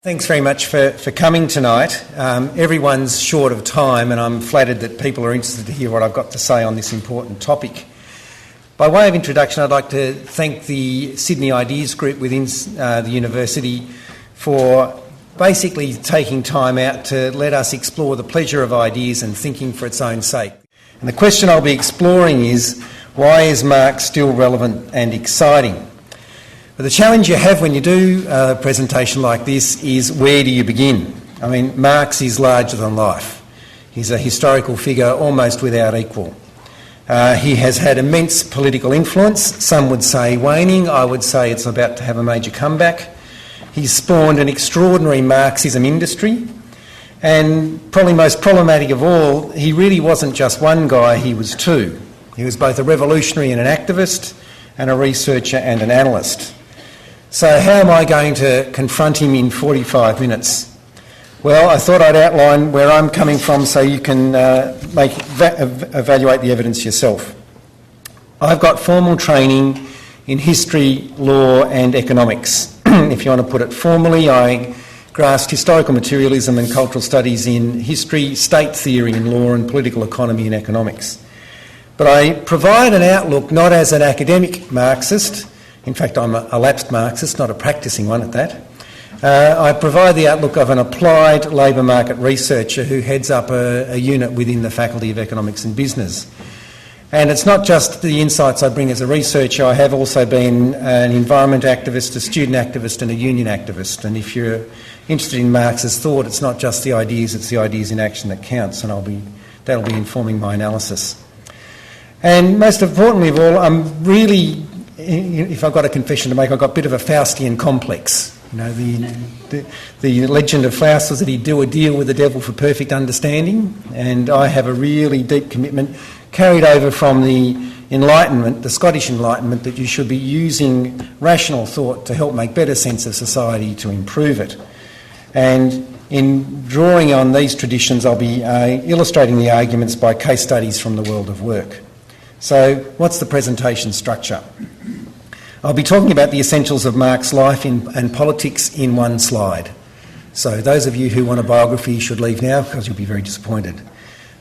Thanks very much for coming tonight. Everyone's short of time and I'm flattered that people are interested to hear what I've got to say on this important topic. By way of introduction, I'd like to thank the Sydney Ideas Group within the university for basically taking time out to let us explore the pleasure of ideas and thinking for its own sake. And the question I'll be exploring is, why is Marx still relevant and exciting? But the challenge you have when you do a presentation like this is, where do you begin? I mean, Marx is larger than life. He's a historical figure almost without equal. He has had immense political influence. Some would say waning. I would say it's about to have a major comeback. He's spawned an extraordinary Marxism industry. And probably most problematic of all, he really wasn't just one guy, he was two. He was both a revolutionary and an activist, and a researcher and an analyst. So how am I going to confront him in 45 minutes? Well, I thought I'd outline where I'm coming from so you can evaluate the evidence yourself. I've got formal training in history, law and economics. If you want to put it formally, I grasped historical materialism and cultural studies in history, state theory in law and political economy and economics. But I provide an outlook not as an academic Marxist. In fact, I'm a lapsed Marxist, not a practising one at that. I provide the outlook of an applied labour market researcher who heads up a unit within the Faculty of Economics and Business. And it's not just the insights I bring as a researcher. I have also been an environment activist, a student activist and a union activist. And if you're interested in Marx's thought, it's not just the ideas, it's the ideas in action that counts, and that'll be informing my analysis. And most importantly of all, I'm really, if I've got a confession to make, I've got a bit of a Faustian complex. You know, the legend of Faust was that he'd do a deal with the devil for perfect understanding, and I have a really deep commitment carried over from the Enlightenment, the Scottish Enlightenment, that you should be using rational thought to help make better sense of society, to improve it. And in drawing on these traditions, I'll be illustrating the arguments by case studies from the world of work. So what's the presentation structure? I'll be talking about the essentials of Marx's life and politics in one slide. So those of you who want a biography should leave now, because you'll be very disappointed.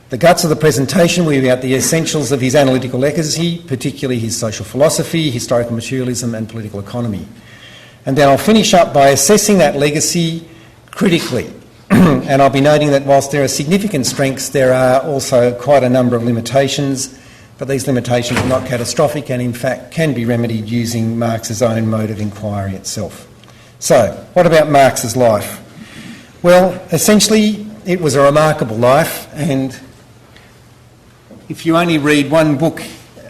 The guts of the presentation will be about the essentials of his analytical legacy, particularly his social philosophy, historical materialism and political economy. And then I'll finish up by assessing that legacy critically. And I'll be noting that whilst there are significant strengths, there are also quite a number of limitations, but these limitations are not catastrophic and in fact can be remedied using Marx's own mode of inquiry itself. So, what about Marx's life? Well, essentially it was a remarkable life, and if you only read one book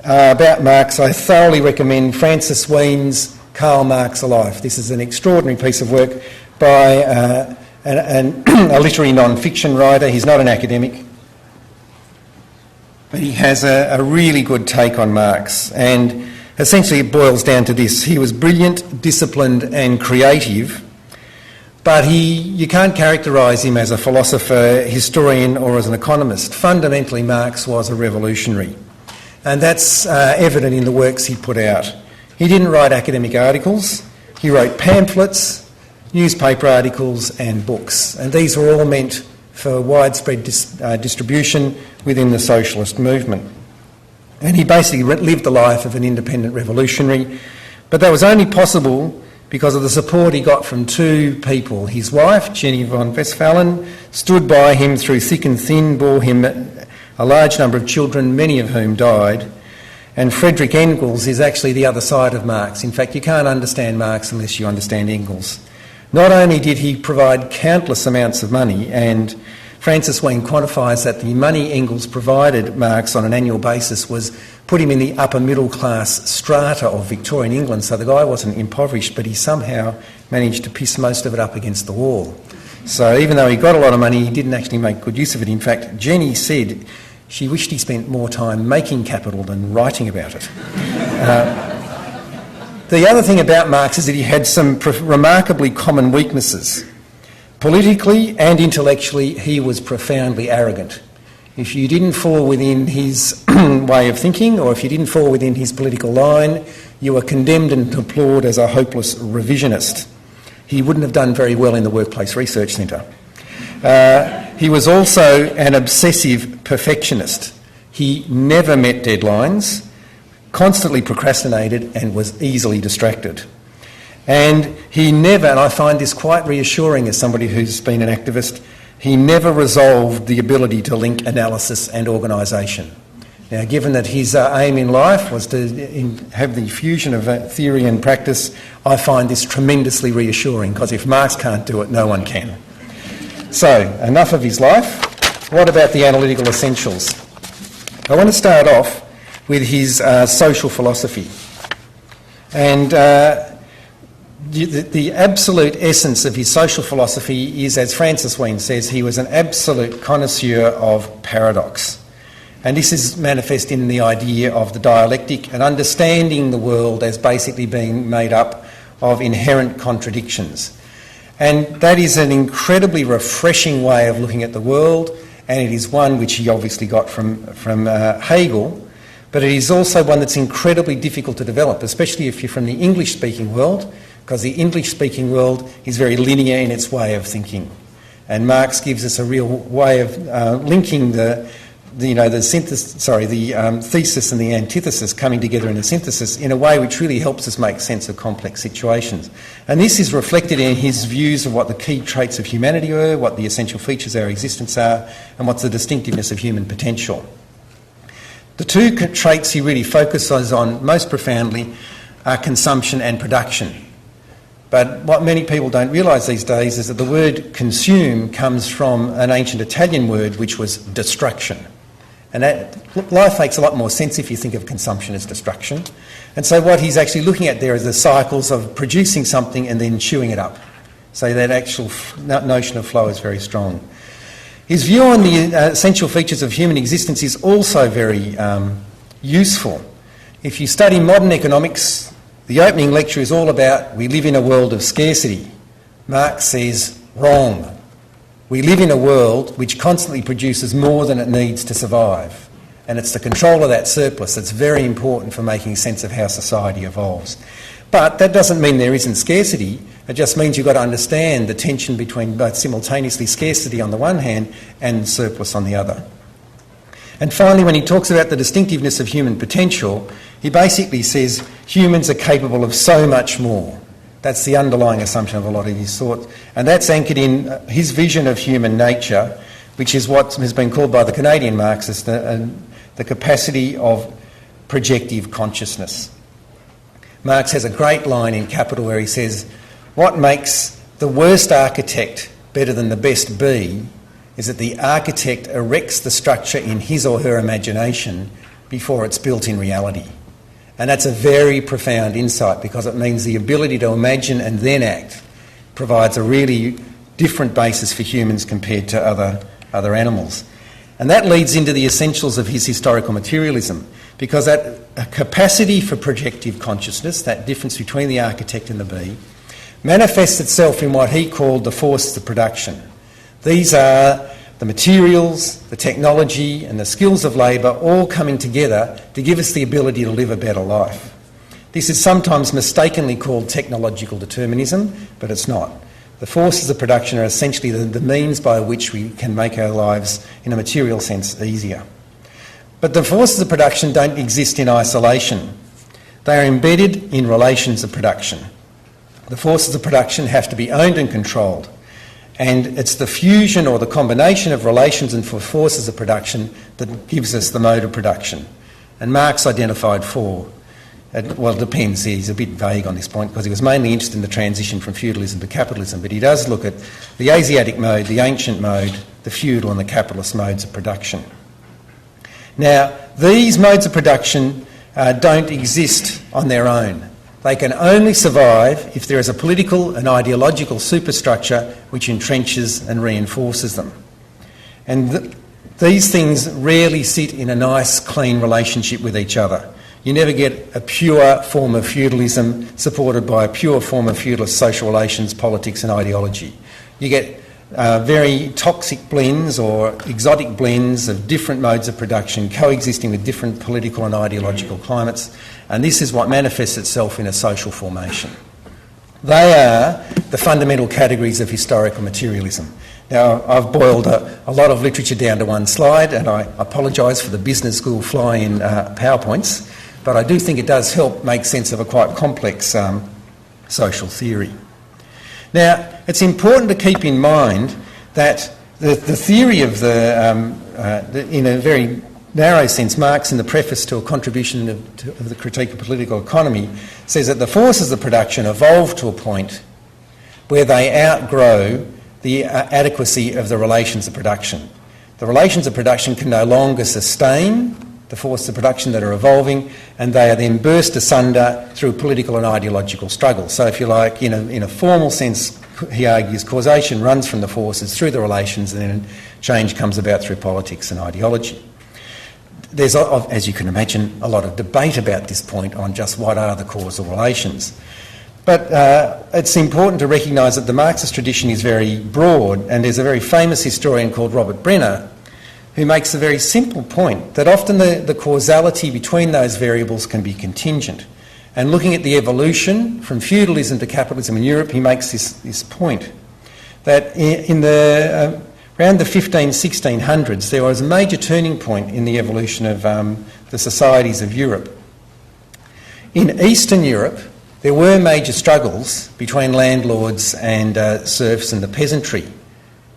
about Marx, I thoroughly recommend Francis Wheen's Karl Marx Alive. This is an extraordinary piece of work by a literary non-fiction writer. He's not an academic, but he has a really good take on Marx, and essentially it boils down to this. He was brilliant, disciplined and creative, but you can't characterise him as a philosopher, historian or as an economist. Fundamentally, Marx was a revolutionary, and that's evident in the works he put out. He didn't write academic articles, he wrote pamphlets, newspaper articles and books, and these were all meant for widespread distribution within the socialist movement. And he basically lived the life of an independent revolutionary, but that was only possible because of the support he got from two people. His wife, Jenny von Westphalen, stood by him through thick and thin, bore him a large number of children, many of whom died. And Friedrich Engels is actually the other side of Marx. In fact, you can't understand Marx unless you understand Engels. Not only did he provide countless amounts of money, and Francis Wheen quantifies that the money Engels provided Marx on an annual basis was put him in the upper middle class strata of Victorian England, so the guy wasn't impoverished, but he somehow managed to piss most of it up against the wall. So even though he got a lot of money, he didn't actually make good use of it. In fact, Jenny said she wished he spent more time making capital than writing about it. The other thing about Marx is that he had some remarkably common weaknesses. Politically and intellectually, he was profoundly arrogant. If you didn't fall within his way of thinking, or if you didn't fall within his political line, you were condemned and deplored as a hopeless revisionist. he wouldn't have done very well in the Workplace Research Centre. He was also an obsessive perfectionist. He never met deadlines, constantly procrastinated, and was easily distracted. And he never, and I find this quite reassuring as somebody who's been an activist, he never resolved the ability to link analysis and organisation. Now, given that his aim in life was to have the fusion of theory and practice, I find this tremendously reassuring, because if Marx can't do it, no one can. So, enough of his life. What about the Analytical Essentials? I want to start off with his social philosophy. And the absolute essence of his social philosophy is, as Francis Wheen says, he was an absolute connoisseur of paradox. And this is manifest in the idea of the dialectic and understanding the world as basically being made up of inherent contradictions. And that is an incredibly refreshing way of looking at the world, and it is one which he obviously got from Hegel, but it is also one that's incredibly difficult to develop, especially if you're from the English-speaking world, because the English-speaking world is very linear in its way of thinking. And Marx gives us a real way of linking the thesis and the antithesis coming together in a synthesis in a way which really helps us make sense of complex situations. And this is reflected in his views of what the key traits of humanity are, what the essential features of our existence are, and what's the distinctiveness of human potential. The two traits he really focuses on most profoundly are consumption and production. But what many people don't realise these days is that the word consume comes from an ancient Italian word which was destruction. And life makes a lot more sense if you think of consumption as destruction. And so what he's actually looking at there is the cycles of producing something and then chewing it up. So that actual notion of flow is very strong. His view on the essential features of human existence is also very useful. If you study modern economics, the opening lecture is all about we live in a world of scarcity. Marx says, wrong. We live in a world which constantly produces more than it needs to survive. And it's the control of that surplus that's very important for making sense of how society evolves. But that doesn't mean there isn't scarcity. It just means you've got to understand the tension between both simultaneously scarcity on the one hand and surplus on the other. And finally, when he talks about the distinctiveness of human potential, he basically says humans are capable of so much more. That's the underlying assumption of a lot of his thought. And that's anchored in his vision of human nature, which is what has been called by the Canadian Marxists the capacity of projective consciousness. Marx has a great line in Capital where he says, what makes the worst architect better than the best bee is that the architect erects the structure in his or her imagination before it's built in reality. And that's a very profound insight, because it means the ability to imagine and then act provides a really different basis for humans compared to other animals. And that leads into the essentials of his historical materialism, because that capacity for projective consciousness, that difference between the architect and the bee, manifests itself in what he called the forces of production. These are the materials, the technology and the skills of labour all coming together to give us the ability to live a better life. This is sometimes mistakenly called technological determinism, but it's not. The forces of production are essentially the means by which we can make our lives, in a material sense, easier. But the forces of production don't exist in isolation. They are embedded in relations of production. The forces of production have to be owned and controlled. And it's the fusion or the combination of relations and forces of production that gives us the mode of production. And Marx identified four. Well, it depends. He's a bit vague on this point because he was mainly interested in the transition from feudalism to capitalism, but he does look at the Asiatic mode, the ancient mode, the feudal and the capitalist modes of production. Now, these modes of production don't exist on their own. They can only survive if there is a political and ideological superstructure which entrenches and reinforces them. And these things rarely sit in a nice, clean relationship with each other. You never get a pure form of feudalism supported by a pure form of feudalist social relations, politics and ideology. You get very toxic blends or exotic blends of different modes of production coexisting with different political and ideological climates, and this is what manifests itself in a social formation. They are the fundamental categories of historical materialism. Now, I've boiled a lot of literature down to one slide, and I apologise for the business school fly-in PowerPoints, but I do think it does help make sense of a quite complex social theory. Now, it's important to keep in mind that the theory of in a very narrow sense, Marx, in the preface to a contribution of the Critique of Political Economy, says that the forces of production evolve to a point where they outgrow the adequacy of the relations of production. The relations of production can no longer sustain the forces of production that are evolving, and they are then burst asunder through political and ideological struggle. So if you like, in a formal sense, he argues causation runs from the forces through the relations, and then change comes about through politics and ideology. There's, as you can imagine, a lot of debate about this point on just what are the causal relations. But it's important to recognise that the Marxist tradition is very broad, and there's a very famous historian called Robert Brenner who makes a very simple point that often the causality between those variables can be contingent. And looking at the evolution from feudalism to capitalism in Europe, he makes this point that around the 1600s, there was a major turning point in the evolution of the societies of Europe. In Eastern Europe, there were major struggles between landlords and serfs and the peasantry.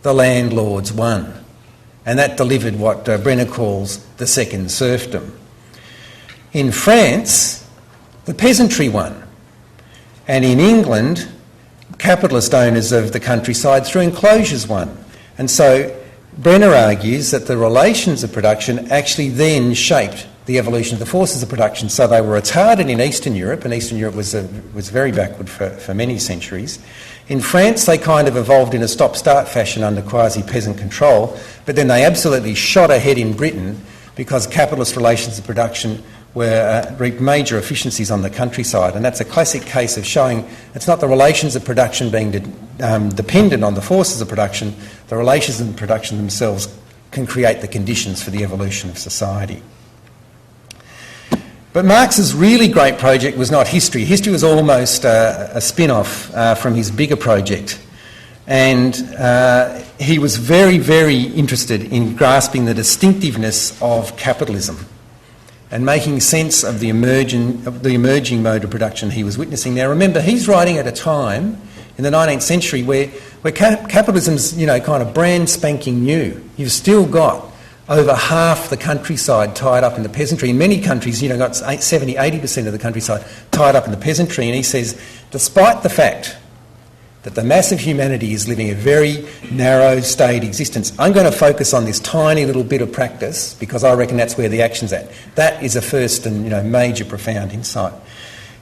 The landlords won, and that delivered what Brenner calls the second serfdom. In France, the peasantry won, and in England, capitalist owners of the countryside through enclosures won. And so Brenner argues that the relations of production actually then shaped the evolution of the forces of production. So they were retarded in Eastern Europe, and Eastern Europe was very backward for many centuries. In France, they kind of evolved in a stop-start fashion under quasi-peasant control, but then they absolutely shot ahead in Britain because capitalist relations of production reaped major efficiencies on the countryside. And that's a classic case of showing it's not the relations of production being dependent on the forces of production. The relations of production themselves can create the conditions for the evolution of society. But Marx's really great project was not history. History was almost a spin-off from his bigger project. And he was very, very interested in grasping the distinctiveness of capitalism and making sense of the emerging mode of production he was witnessing. Now remember, he's writing at a time in the 19th century where capitalism's kind of brand spanking new. You've still got over half the countryside tied up in the peasantry. In many countries, got 70, 80% of the countryside tied up in the peasantry. And he says, despite the fact that the mass of humanity is living a very narrow staid existence, I'm going to focus on this tiny little bit of practice because I reckon that's where the action's at. That is a first and major profound insight.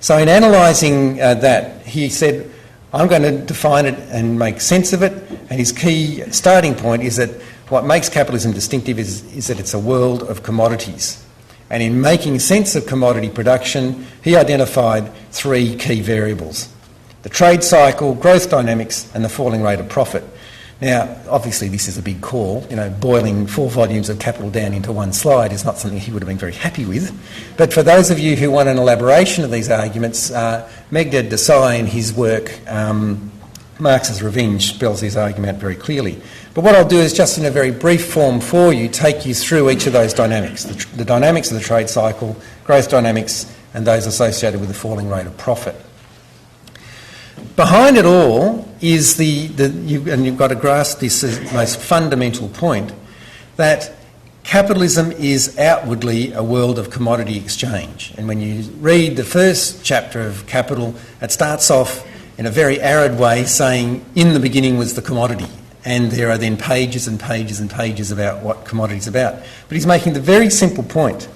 So in analysing that, he said, I'm going to define it and make sense of it, and his key starting point is that what makes capitalism distinctive is that it's a world of commodities. And in making sense of commodity production, he identified three key variables: the trade cycle, growth dynamics, and the falling rate of profit. Now, obviously this is a big call. Boiling 4 volumes of Capital down into one slide is not something he would have been very happy with. But for those of you who want an elaboration of these arguments, Megdad Desai in his work, Marx's Revenge, spells his argument very clearly. But what I'll do is just in a very brief form for you, take you through each of those dynamics, the dynamics of the trade cycle, growth dynamics, and those associated with the falling rate of profit. Behind it all is you've got to grasp this most fundamental point, that capitalism is outwardly a world of commodity exchange. And when you read the first chapter of Capital, it starts off in a very arid way saying, in the beginning was the commodity. And there are then pages and pages and pages about what commodity is about. But he's making the very simple point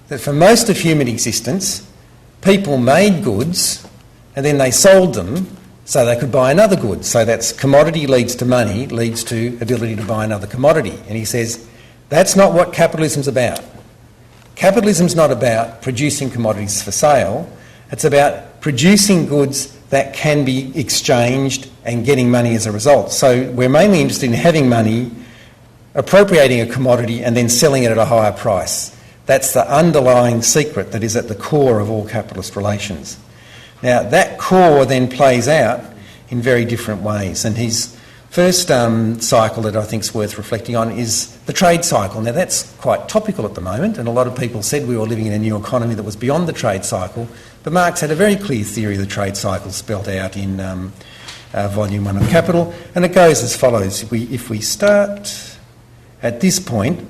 that for most of human existence, people made goods and then they sold them so they could buy another good. So that's commodity leads to money, leads to ability to buy another commodity. And he says, that's not what capitalism's about. Capitalism's not about producing commodities for sale. It's about producing goods that can be exchanged and getting money as a result. So we're mainly interested in having money, appropriating a commodity and then selling it at a higher price. That's the underlying secret that is at the core of all capitalist relations. Now, that core then plays out in very different ways, and his first cycle that I think is worth reflecting on is the trade cycle. Now, that's quite topical at the moment, and a lot of people said we were living in a new economy that was beyond the trade cycle, but Marx had a very clear theory of the trade cycle spelt out in Volume 1 of Capital, and it goes as follows. If we start at this point,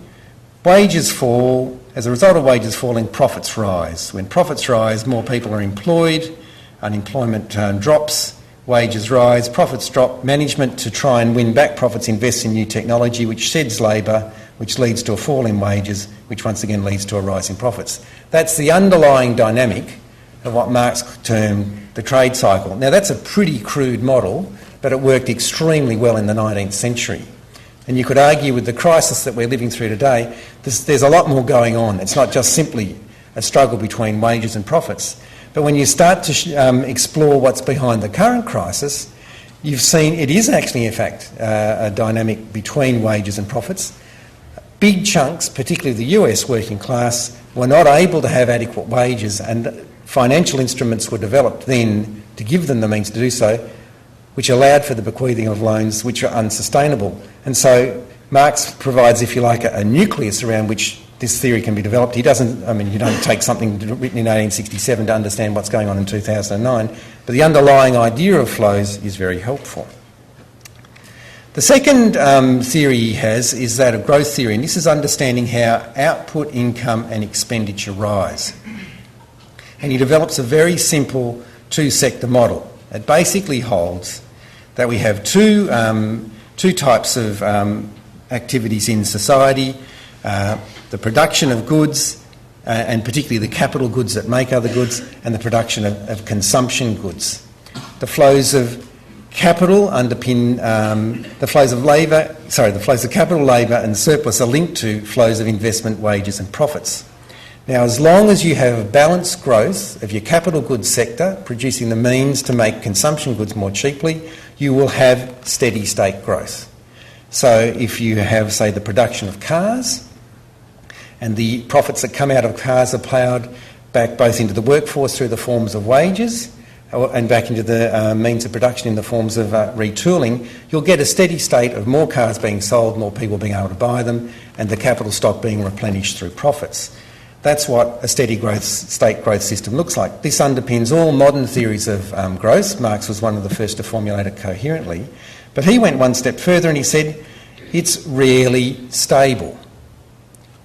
wages fall. As a result of wages falling, profits rise. When profits rise, more people are employed, unemployment drops, wages rise, profits drop. Management, to try and win back profits, invests in new technology which sheds labour, which leads to a fall in wages, which once again leads to a rise in profits. That's the underlying dynamic of what Marx termed the trade cycle. Now, that's a pretty crude model, but it worked extremely well in the 19th century. And you could argue with the crisis that we're living through today, there's a lot more going on. It's not just simply a struggle between wages and profits. But when you start to explore what's behind the current crisis, you've seen it is actually, in fact, a dynamic between wages and profits. Big chunks, particularly the US working class, were not able to have adequate wages, and financial instruments were developed then to give them the means to do so, which allowed for the bequeathing of loans which are unsustainable. And so Marx provides, if you like, a nucleus around which this theory can be developed. He doesn't, I mean, you don't take something written in 1867 to understand what's going on in 2009, but the underlying idea of flows is very helpful. The second theory he has is that of growth theory, and this is understanding how output, income and expenditure rise. And he develops a very simple two-sector model. It basically holds that we have two types of activities in society, the production of goods, and particularly the capital goods that make other goods, and the production of consumption goods. The flows of capital underpin the flows of capital, labour and surplus are linked to flows of investment, wages and profits. Now, as long as you have balanced growth of your capital goods sector, producing the means to make consumption goods more cheaply, you will have steady state growth. So if you have, say, the production of cars, and the profits that come out of cars are ploughed back both into the workforce through the forms of wages and back into the means of production in the forms of retooling, you'll get a steady state of more cars being sold, more people being able to buy them, and the capital stock being replenished through profits. That's what a steady state growth system looks like. This underpins all modern theories of growth. Marx was one of the first to formulate it coherently. But he went one step further and he said it's rarely stable.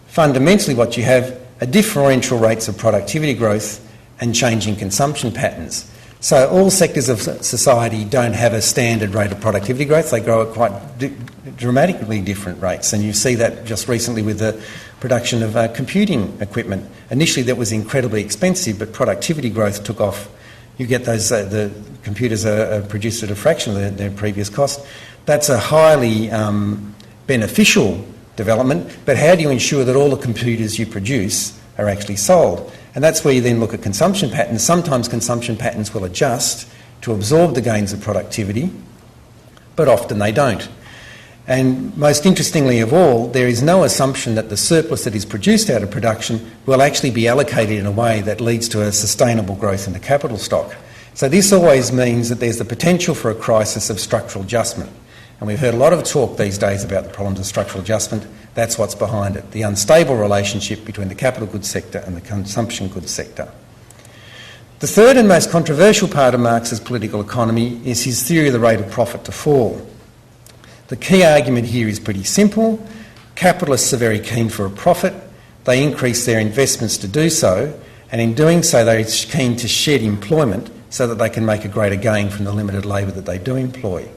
Fundamentally, what you have are differential rates of productivity growth and changing consumption patterns. So all sectors of society don't have a standard rate of productivity growth. They grow at quite dramatically different rates. And you see that just recently with the production of computing equipment. Initially that was incredibly expensive, but productivity growth took off. You get those, the computers are produced at a fraction of their previous cost. That's a highly beneficial development, but how do you ensure that all the computers you produce are actually sold? And that's where you then look at consumption patterns. Sometimes consumption patterns will adjust to absorb the gains of productivity, but often they don't. And most interestingly of all, there is no assumption that the surplus that is produced out of production will actually be allocated in a way that leads to a sustainable growth in the capital stock. So this always means that there's the potential for a crisis of structural adjustment. And we've heard a lot of talk these days about the problems of structural adjustment. That's what's behind it, the unstable relationship between the capital goods sector and the consumption goods sector. The third and most controversial part of Marx's political economy is his theory of the rate of profit to fall. The key argument here is pretty simple. Capitalists are very keen for a profit. They increase their investments to do so, and in doing so they're keen to shed employment so that they can make a greater gain from the limited labour that they do employ.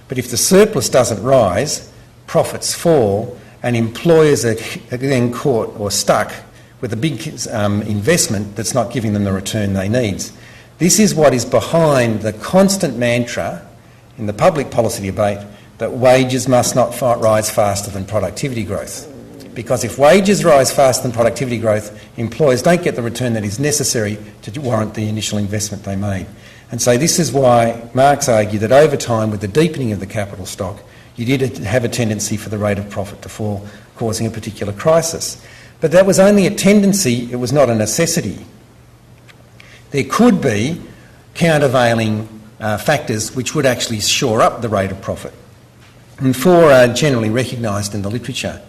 But if the surplus doesn't rise, profits fall, and employers are then caught or stuck with a big investment that's not giving them the return they need. This is what is behind the constant mantra in the public policy debate that wages must not rise faster than productivity growth. Because if wages rise faster than productivity growth, employers don't get the return that is necessary to warrant the initial investment they made. And so this is why Marx argued that over time, with the deepening of the capital stock, you did have a tendency for the rate of profit to fall, causing a particular crisis. But that was only a tendency, it was not a necessity. There could be countervailing factors which would actually shore up the rate of profit. And four are generally recognised in the literature.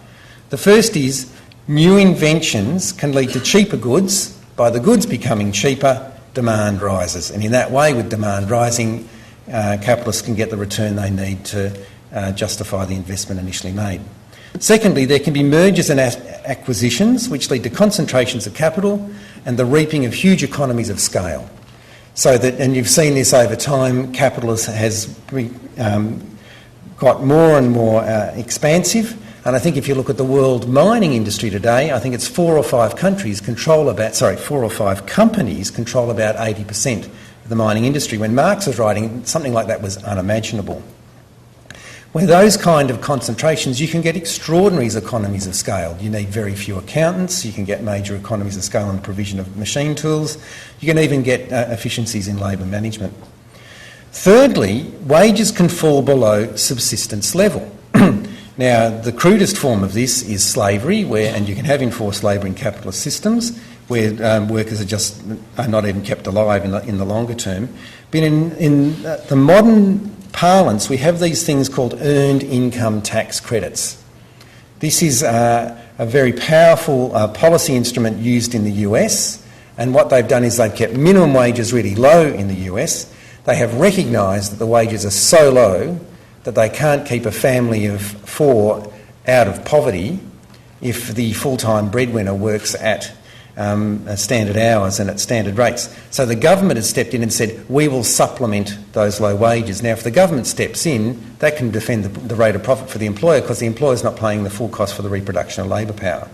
The first is new inventions can lead to cheaper goods. By the goods becoming cheaper, demand rises. And in that way, with demand rising, capitalists can get the return they need to justify the investment initially made. Secondly, there can be mergers and acquisitions which lead to concentrations of capital and the reaping of huge economies of scale. So that, and you've seen this over time, capital has got more and more expansive. And I think if you look at the world mining industry today, I think it's 4 or 5 companies control about 80% of the mining industry. When Marx was writing, something like that was unimaginable. With those kind of concentrations, you can get extraordinary economies of scale. You need very few accountants, you can get major economies of scale in the provision of machine tools, you can even get efficiencies in labour management. Thirdly, wages can fall below subsistence level. Now, the crudest form of this is slavery, and you can have enforced labour in capitalist systems where workers are not even kept alive in the longer term. But in the modern parlance, we have these things called earned income tax credits. This is a very powerful policy instrument used in the US, and what they've done is they've kept minimum wages really low in the US. They have recognised that the wages are so low that they can't keep a family of 4 out of poverty if the full-time breadwinner works at standard hours and at standard rates. So the government has stepped in and said, we will supplement those low wages. Now, if the government steps in, that can defend the rate of profit for the employer because the employer's not paying the full cost for the reproduction of labour power.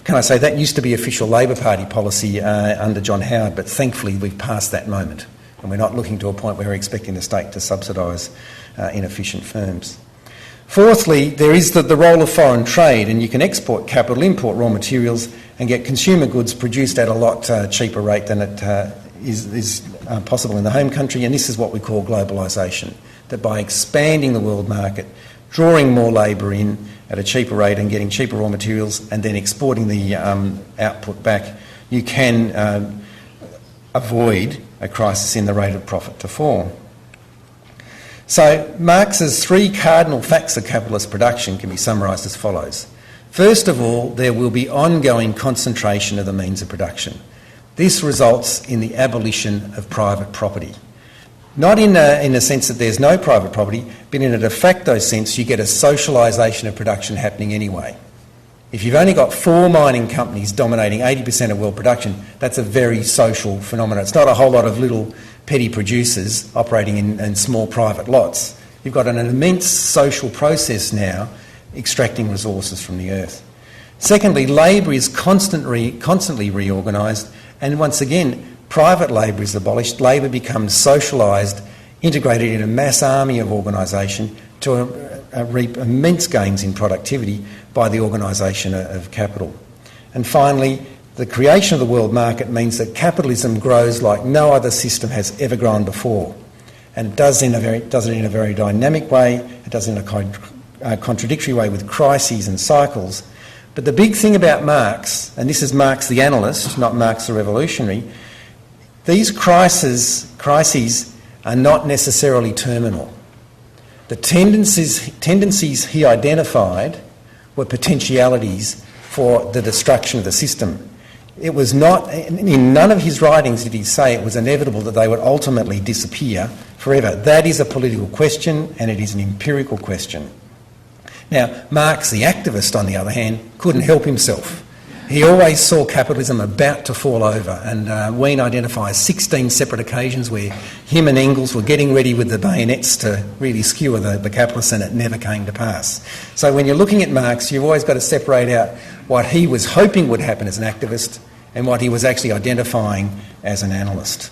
Can I say that used to be official Labor Party policy under John Howard, but thankfully we've passed that moment and we're not looking to a point where we're expecting the state to subsidise inefficient firms. Fourthly, there is the role of foreign trade, and you can export capital, import raw materials and get consumer goods produced at a lot cheaper rate than it is possible in the home country, and this is what we call globalisation, that by expanding the world market, drawing more labour in at a cheaper rate and getting cheaper raw materials and then exporting the output back, you can avoid a crisis in the rate of profit to fall. So Marx's 3 cardinal facts of capitalist production can be summarised as follows. First of all, there will be ongoing concentration of the means of production. This results in the abolition of private property. Not in a sense that there's no private property, but in a de facto sense you get a socialisation of production happening anyway. If you've only got 4 mining companies dominating 80% of world production, that's a very social phenomenon. It's not a whole lot of little petty producers operating in small private lots. You've got an immense social process now extracting resources from the earth. Secondly, labour is constantly reorganised, and once again, private labour is abolished. Labour becomes socialised, integrated in a mass army of organisation to reap immense gains in productivity by the organisation of capital. And finally, the creation of the world market means that capitalism grows like no other system has ever grown before, and it does it in a very dynamic way. It does it in a contradictory way with crises and cycles. But the big thing about Marx, and this is Marx the analyst, not Marx the revolutionary, these crises are not necessarily terminal. The tendencies he identified were potentialities for the destruction of the system. It was not, in none of his writings did he say it was inevitable that they would ultimately disappear forever. That is a political question and it is an empirical question. Now, Marx the activist, on the other hand, couldn't help himself. He always saw capitalism about to fall over, and Wien identifies 16 separate occasions where him and Engels were getting ready with the bayonets to really skewer the capitalists, and it never came to pass. So when you're looking at Marx, you've always got to separate out what he was hoping would happen as an activist and what he was actually identifying as an analyst.